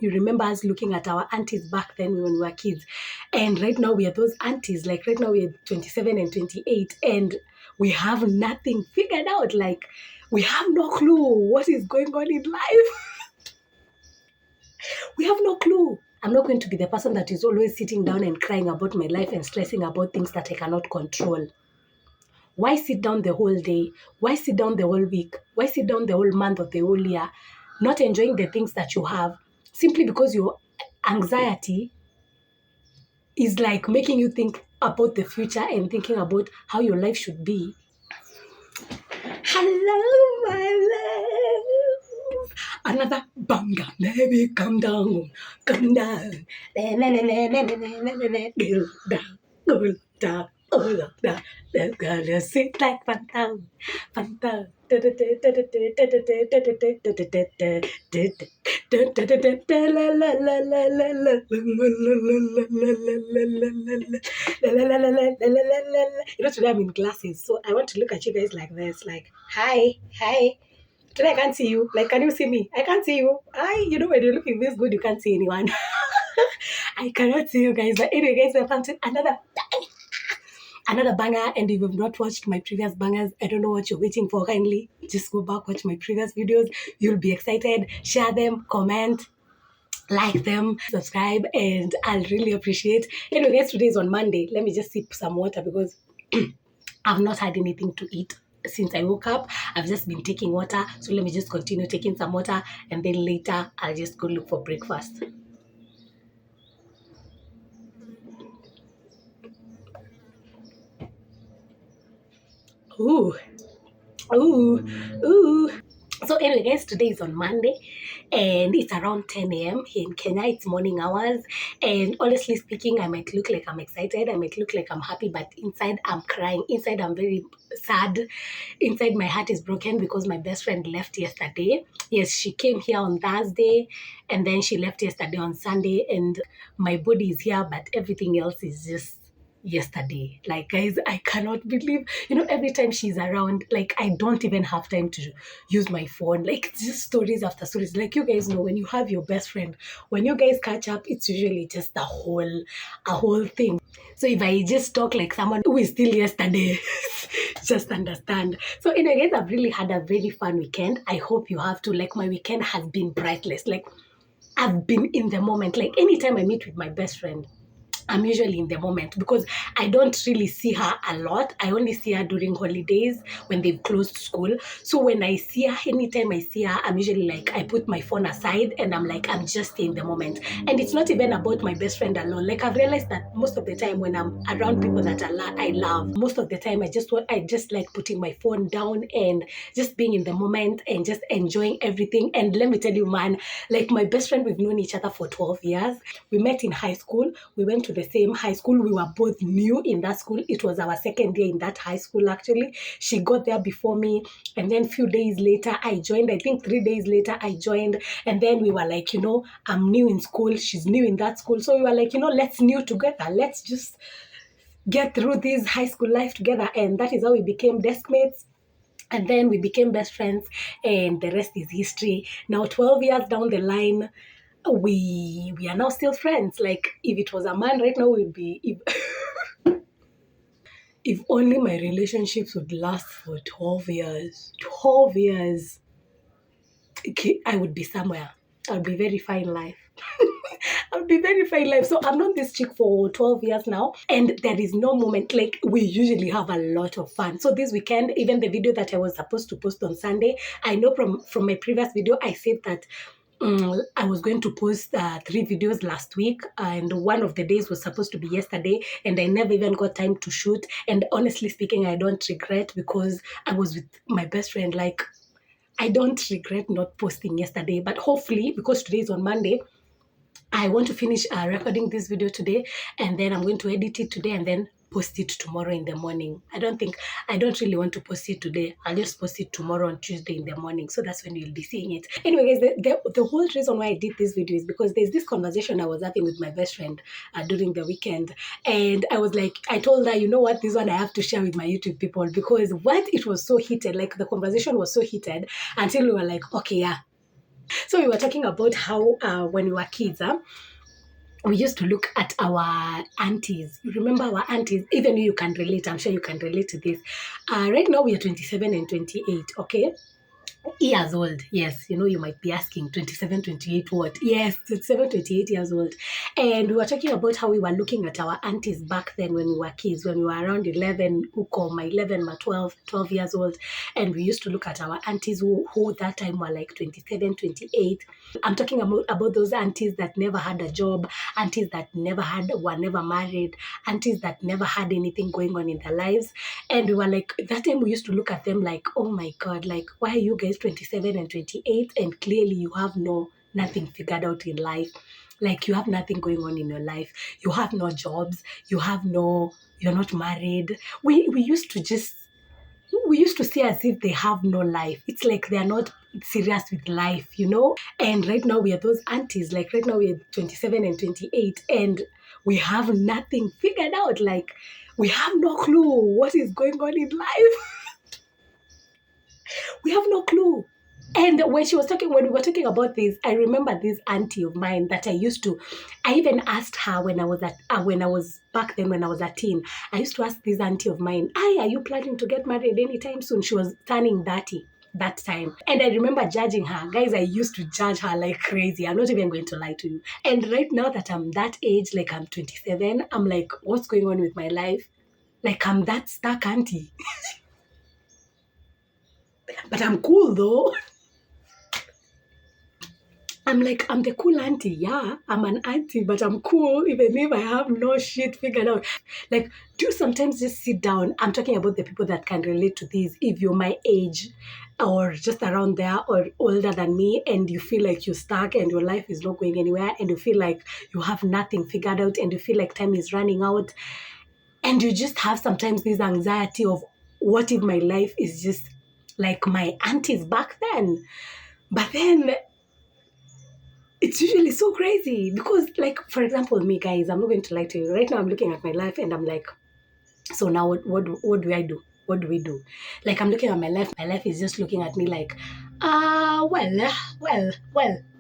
You remember us looking at our aunties back then when we were kids. And right now we are those aunties. Like right now we're 27 and 28 and we have nothing figured out. Like we have no clue what is going on in life. We have no clue. I'm not going to be the person that is always sitting down and crying about my life and stressing about things that I cannot control. Why sit down the whole day? Why sit down the whole week? Why sit down the whole month of the whole year, not enjoying the things that you have, simply because your anxiety is like making you think about the future and thinking about how your life should be? Hello, my love. Another banger. Baby, come down. Come down. Go down. Go down. Oh, down. That girl is sweet like Fanta. Fanta. Today I'm in glasses, so I want to look at you guys like this, like, hi, hi. Today I can't see you. Like, can you see me? I can't see you. When you're looking this good, you can't see anyone. I cannot see you guys. But anyway, guys, welcome to another banger. And if you've not watched my previous bangers, I don't know what you're waiting for. Kindly just go back, watch my previous videos. You'll be excited. Share them, comment, like them, subscribe, and I'll really appreciate. Anyway, guys, today is on Monday. Let me just sip some water because I've not had anything to eat since I woke up. I've just been taking water. So let me just continue taking some water and then later I'll just go look for breakfast. Ooh, ooh, ooh. So anyway, guys, today is on Monday and it's around 10 a.m. here in Kenya. It's morning hours. And honestly speaking, I might look like I'm excited. I might look like I'm happy, but inside I'm crying. Inside I'm very sad. Inside my heart is broken because my best friend left yesterday. Yes, she came here on Thursday and then she left yesterday on Sunday. And my body is here, but everything else is just yesterday. Like, guys, I cannot believe, every time she's around, like, I don't even have time to use my phone. Like, just stories after stories. Like, you guys know, when you have your best friend, when you guys catch up, it's usually just a whole thing. So if I just talk like someone who is still yesterday, just understand. So anyway, guys, I've really had a very fun weekend. I hope you have too. Like, my weekend has been priceless. Like, I've been in the moment. Like, anytime I meet with my best friend, I'm usually in the moment because I don't really see her a lot. I only see her during holidays when they've closed school. So when I see her, anytime I see her, I'm usually like, I put my phone aside and I'm like, I'm just in the moment. And it's not even about my best friend alone. Like, I've realized that most of the time when I'm around people that I love, most of the time I just like putting my phone down and just being in the moment and just enjoying everything. And let me tell you, man, like, my best friend, we've known each other for 12 years. We met in high school. We went to the same high school. We were both new in that school. It was our second year in that high school, actually. She got there before me. And then a few days later, I joined. I think 3 days later, I joined. And then we were like, I'm new in school. She's new in that school. So we were like, let's new together. Let's just get through this high school life together. And that is how we became deskmates. And then we became best friends. And the rest is history. Now, 12 years down the line, we are now still friends. Like, if it was a man right now, we'd be if only my relationships would last for 12 years. 12 years. Okay, I would be somewhere. I'll be very fine life. I'll be very fine life. So I've known this chick for 12 years now, and there is no moment, like, we usually have a lot of fun. So this weekend, even the video that I was supposed to post on Sunday, I know from my previous video, I said that I was going to post 3 videos last week, and one of the days was supposed to be yesterday, and I never even got time to shoot. And honestly speaking, I don't regret because I was with my best friend. Like, I don't regret not posting yesterday, but hopefully, because today is on Monday, I want to finish recording this video today, and then I'm going to edit it today and then post it tomorrow in the morning. I don't really want to post it today. I'll just post it tomorrow on Tuesday in the morning. So that's when you'll be seeing it. Anyway, guys, the whole reason why I did this video is because there's this conversation I was having with my best friend during the weekend. And I was like, I told her, you know what, this one I have to share with my YouTube people, because it was so heated. Like, the conversation was so heated until we were like, okay, yeah, So we were talking about how when we were kids, we used to look at our aunties. You remember our aunties? Even you can relate. I'm sure you can relate to this. Right now we are 27 and 28. Okay, years old. Yes, you might be asking 27, 28 what? Yes, 27, 28 years old. And we were talking about how we were looking at our aunties back then when we were kids, when we were around 11, my 11, my 12 years old. And we used to look at our aunties who that time were like 27, 28. I'm talking about those aunties that never had a job, aunties that were never married, aunties that never had anything going on in their lives. And we were like, that time we used to look at them like, oh my God, like, why are you guys 27 and 28? And clearly you have nothing figured out in life. Like, you have nothing going on in your life. You have no jobs. You're not married. We used to see as if they have no life. It's like they're not serious with life. And right now we are those aunties. Like, right now we are 27 and 28, and we have nothing figured out. Like, we have no clue what is going on in life. We have no clue. And when we were talking about this, I remember this auntie of mine that I even asked her when I was back then when I was a teen. I used to ask this auntie of mine, are you planning to get married anytime soon? She was turning 30 that time. And I remember judging her. Guys, I used to judge her like crazy. I'm not even going to lie to you. And right now that I'm that age, like I'm 27, I'm like, what's going on with my life? Like, I'm that stuck auntie. But I'm cool though. I'm like, I'm the cool auntie. Yeah, I'm an auntie, but I'm cool even if I have no shit figured out. Like, do you sometimes just sit down? I'm talking about the people that can relate to this. If you're my age or just around there or older than me, and you feel like you're stuck and your life is not going anywhere, and you feel like you have nothing figured out, and you feel like time is running out, and you just have sometimes this anxiety of, what if my life is just like my aunties back then? But then it's usually so crazy because, like, for example, me, guys, I'm not going to lie to you. Right now, I'm looking at my life and I'm like, so now what do I do? What do we do? Like, I'm looking at my life. My life is just looking at me like, well.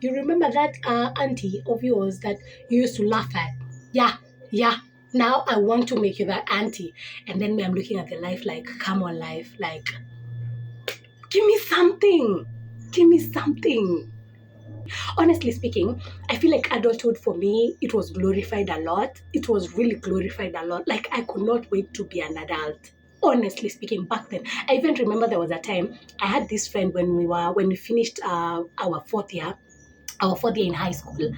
You remember that auntie of yours that you used to laugh at? Yeah. Now I want to make you that auntie. And then me, I'm looking at the life like, come on, life. Like, give me something. Give me something. Honestly speaking, I feel like adulthood for me, it was glorified a lot. It was really glorified a lot. Like, I could not wait to be an adult. Honestly speaking, back then, I even remember there was a time I had this friend when we finished our fourth year in high school.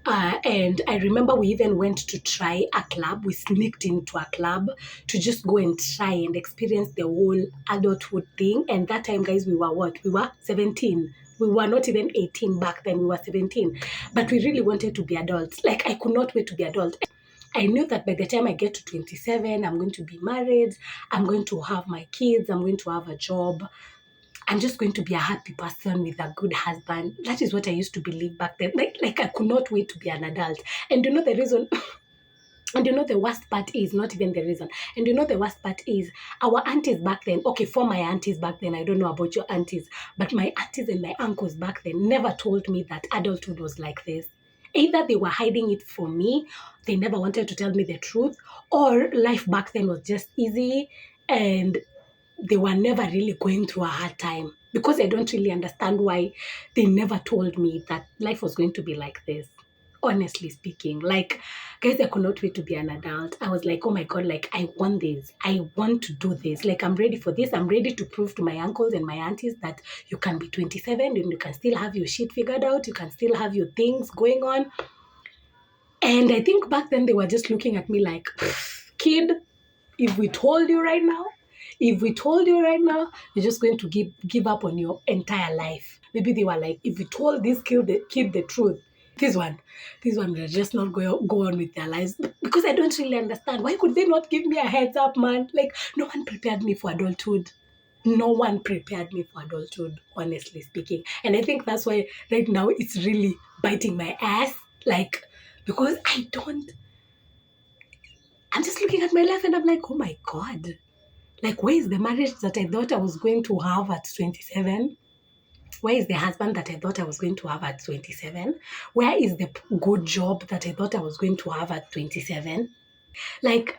And I remember we even went to try a club. We sneaked into a club to just go and try and experience the whole adulthood thing. And that time, guys, we were what? We were 17. We were not even 18 back then. We were 17. But we really wanted to be adults. Like, I could not wait to be adult. I knew that by the time I get to 27, I'm going to be married. I'm going to have my kids. I'm going to have a job. I'm just going to be a happy person with a good husband. That is what I used to believe back then. Like I could not wait to be an adult. And you know the reason, and you know the worst part is, not even the reason. And you know the worst part is, our aunties back then, okay, for my aunties back then, I don't know about your aunties, but my aunties and my uncles back then never told me that adulthood was like this. Either they were hiding it from me, they never wanted to tell me the truth, or life back then was just easy and they were never really going through a hard time, because I don't really understand why they never told me that life was going to be like this. Honestly speaking, like, guys, I could not wait to be an adult. I was like, oh my God, like, I want this. I want to do this. Like, I'm ready for this. I'm ready to prove to my uncles and my aunties that you can be 27 and you can still have your shit figured out. You can still have your things going on. And I think back then they were just looking at me like, kid, if we told you right now, you're just going to give up on your entire life. Maybe they were like, if we told this kid the truth, this one will just not go on with their lives. Because I don't really understand. Why could they not give me a heads up, man? Like, no one prepared me for adulthood. No one prepared me for adulthood, honestly speaking. And I think that's why right now it's really biting my ass. Like, because I'm just looking at my life and I'm like, oh my God. Like, where is the marriage that I thought I was going to have at 27? Where is the husband that I thought I was going to have at 27? Where is the good job that I thought I was going to have at 27? Like,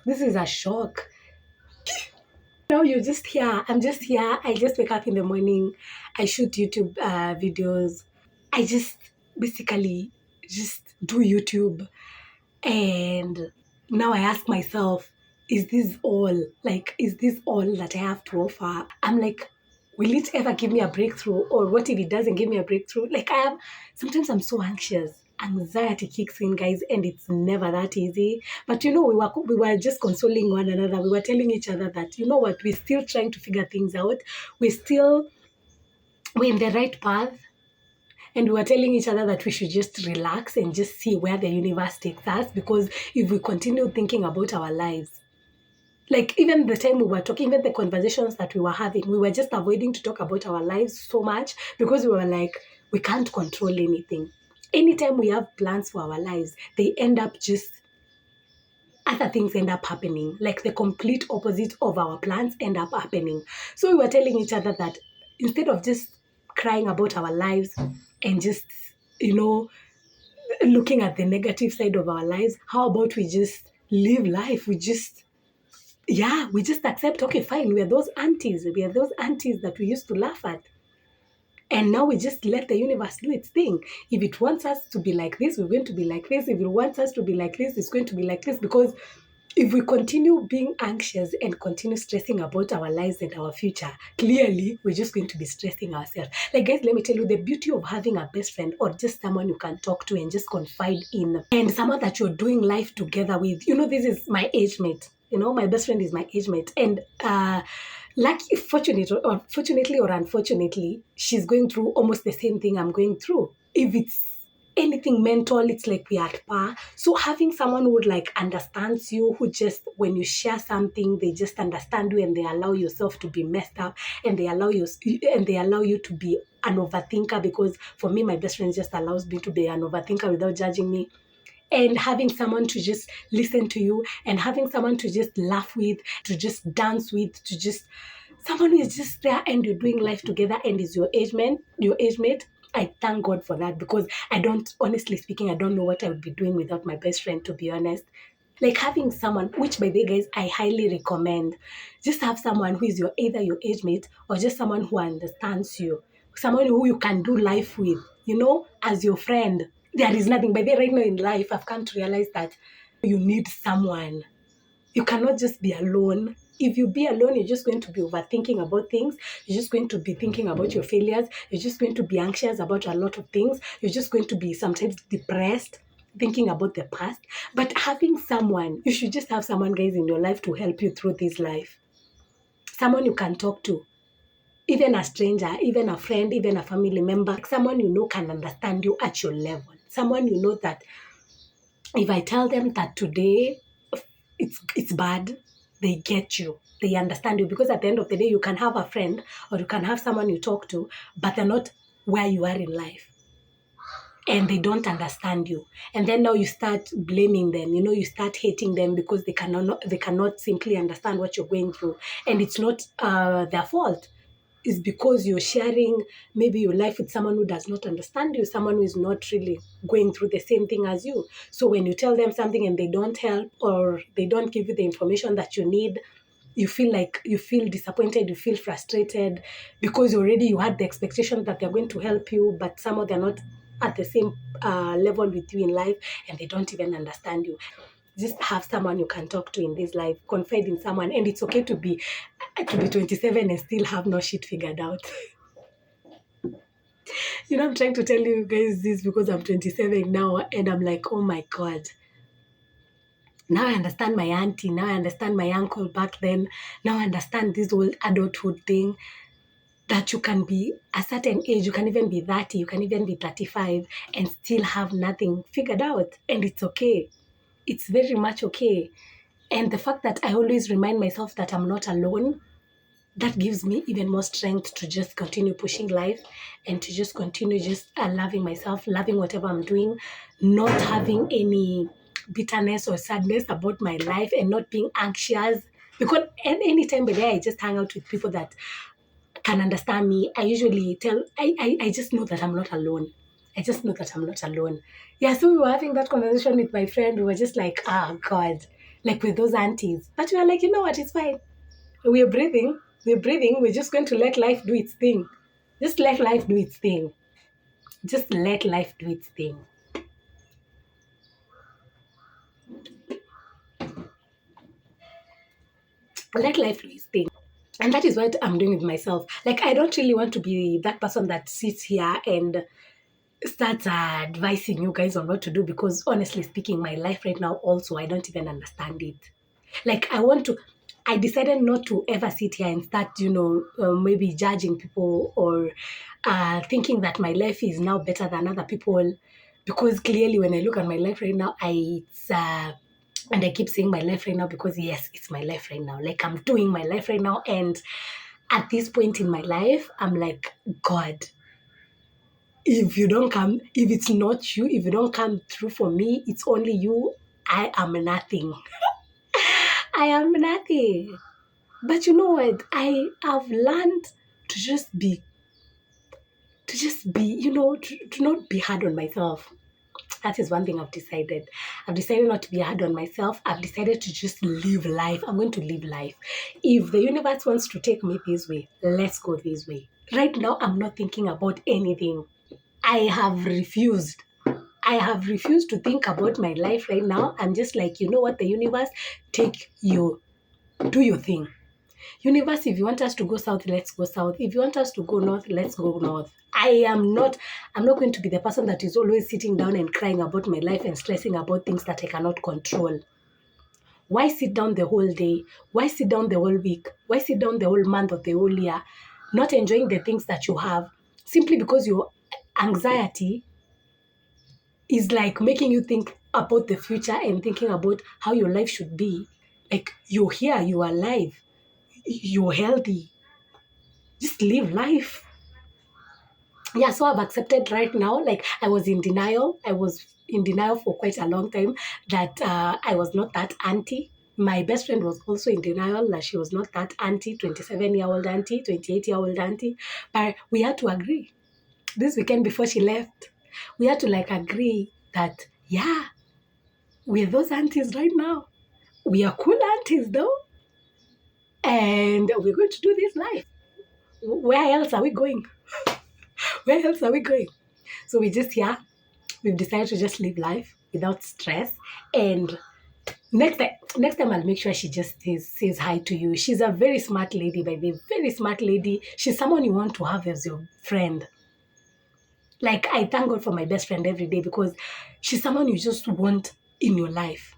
this is a shock. Now you're just here. I'm just here. I just wake up in the morning. I shoot YouTube videos. I just basically just do YouTube. And now I ask myself, is this all? Like, is this all that I have to offer? I'm like, will it ever give me a breakthrough? Or what if it doesn't give me a breakthrough? Like, sometimes I'm so anxious. Anxiety kicks in, guys, and it's never that easy. But we were just consoling one another. We were telling each other that, you know what, we're still trying to figure things out. We're in the right path. And we were telling each other that we should just relax and just see where the universe takes us, because if we continue thinking about our lives, like even the time we were talking, even the conversations that we were having, we were just avoiding to talk about our lives so much because we were like, we can't control anything. Anytime we have plans for our lives, they end up just, other things end up happening. Like the complete opposite of our plans end up happening. So we were telling each other that instead of just crying about our lives and just, you know, looking at the negative side of our lives, how about we just live life? We just accept, okay, fine, we are those aunties. We are those aunties that we used to laugh at. And now we just let the universe do its thing. If it wants us to be like this, we're going to be like this. If it wants us to be like this, it's going to be like this. Because if we continue being anxious and continue stressing about our lives and our future, clearly we're just going to be stressing ourselves. Like, guys, let me tell you, the beauty of having a best friend or just someone you can talk to and just confide in, and someone that you're doing life together with. This is my age mate. My best friend is my age mate. And fortunately or unfortunately, she's going through almost the same thing I'm going through. If it's anything mental, it's like we are at par. So having someone who understands you, who just, when you share something, they just understand you and they allow yourself to be messed up, and they allow you to be an overthinker. Because for me, my best friend just allows me to be an overthinker without judging me. And having someone to just listen to you, and having someone to just laugh with, to just dance with, to just someone who is just there and you're doing life together and is your age mate. I thank God for that, because honestly speaking, I don't know what I would be doing without my best friend, to be honest. Like having someone, which by the way, guys, I highly recommend. Just have someone who is either your age mate or just someone who understands you. Someone who you can do life with, as your friend. There is nothing. By the way, right now in life, I've come to realize that you need someone. You cannot just be alone. If you be alone, you're just going to be overthinking about things. You're just going to be thinking about your failures. You're just going to be anxious about a lot of things. You're just going to be sometimes depressed, thinking about the past. But having someone, you should just have someone, guys, in your life to help you through this life. Someone you can talk to. Even a stranger, even a friend, even a family member. Someone can understand you at your level. Someone that if I tell them that today it's bad, they get you. They understand you, because at the end of the day, you can have a friend or you can have someone you talk to, but they're not where you are in life. And they don't understand you. And then now you start blaming them, you start hating them because they cannot simply understand what you're going through. And it's not their fault. Is because you're sharing maybe your life with someone who does not understand you, someone who is not really going through the same thing as you. So when you tell them something and they don't help, or they don't give you the information that you need, you feel disappointed, you feel frustrated, because already you had the expectation that they're going to help you, but somehow they're not at the same level with you in life, and they don't even understand you. Just have someone you can talk to in this life, confide in someone, and it's okay to be 27 and still have no shit figured out. I'm trying to tell you guys this because I'm 27 now, and I'm like, oh my God. Now I understand my auntie. Now I understand my uncle back then. Now I understand this whole adulthood thing, that you can be a certain age, you can even be 30, you can even be 35 and still have nothing figured out. And it's okay. It's very much okay. And the fact that I always remind myself that I'm not alone, that gives me even more strength to just continue pushing life and to just continue just loving myself, loving whatever I'm doing, not having any bitterness or sadness about my life, and not being anxious. Because anytime by day, I just hang out with people that can understand me, I usually tell, I just know that I'm not alone. I just know that I'm not alone. Yeah, so we were having that conversation with my friend. We were just like, oh God, like with those aunties. But we were like, you know what, it's fine. We're breathing. We're breathing. We're just going to let life do its thing. Just let life do its thing. Just let life do its thing. Let life do its thing. And that is what I'm doing with myself. Like, I don't really want to be that person that sits here and starts advising you guys on what to do, because honestly speaking, my life right now also, I don't even understand it. Like, I decided not to ever sit here and start, maybe judging people, or thinking that my life is now better than other people. Because clearly, when I look at my life right now, and I keep saying my life right now because, yes, it's my life right now. Like, I'm doing my life right now. And at this point in my life, I'm like, God, if it's not you, if you don't come through for me, it's only you. I am nothing. I am nothing. But you know what? I have learned to just be, to not be hard on myself. That is one thing I've decided. I've decided not to be hard on myself. I've decided to just live life. I'm going to live life. If the universe wants to take me this way, let's go this way. Right now, I'm not thinking about anything. I have refused. I have refused to think about my life right now. I'm just like, you know what, the universe, do your thing. Universe, if you want us to go south, let's go south. If you want us to go north, let's go north. I'm not going to be the person that is always sitting down and crying about my life and stressing about things that I cannot control. Why sit down the whole day? Why sit down the whole week? Why sit down the whole month or the whole year, not enjoying the things that you have, simply because your anxiety is like making you think about the future and thinking about how your life should be. Like, you're here, you're alive, you're healthy. Just live life. Yeah, so I've accepted right now. Like, I was in denial. I was in denial for quite a long time that I was not that auntie. My best friend was also in denial that she was not that auntie, 27-year-old auntie, 28-year-old auntie. But we had to agree. This weekend before she left, we had to agree that, yeah, we're those aunties right now. We are cool aunties though. And we're going to do this life. Where else are we going? Where else are we going? So we've decided to just live life without stress. And next time I'll make sure she just says hi to you. She's a very smart lady, by the way, very smart lady. She's someone you want to have as your friend. Like, I thank God for my best friend every day, because she's someone you just want in your life.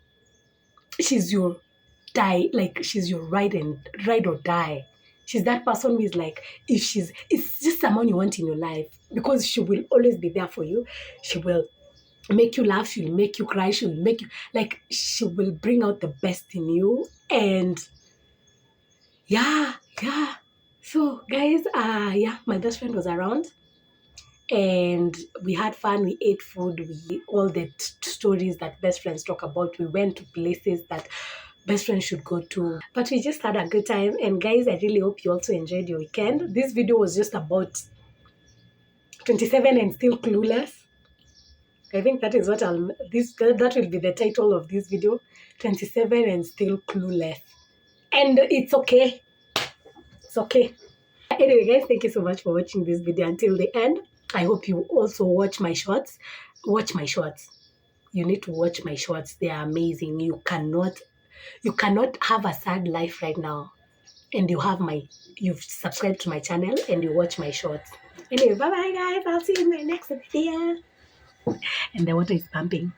She's your she's your ride or die. She's that person who is like, it's just someone you want in your life, because she will always be there for you. She will make you laugh, she'll make you cry, she'll make you, she will bring out the best in you. And yeah. So guys, my best friend was around, and we had fun. We ate food. We all the stories that best friends talk about. We went to places that best friends should go to. But we just had a good time. And guys, I really hope you also enjoyed your weekend. This video was just about 27 and still clueless. I think that is what that will be the title of this video. 27 and still clueless. And it's okay. It's okay. Anyway, guys, thank you so much for watching this video until the end. I hope you also watch my shorts. Watch my shorts. You need to watch my shorts. They are amazing. You cannot have a sad life right now and you've subscribed to my channel and you watch my shorts. Anyway, bye bye guys. I'll see you in my next video. And the water is pumping.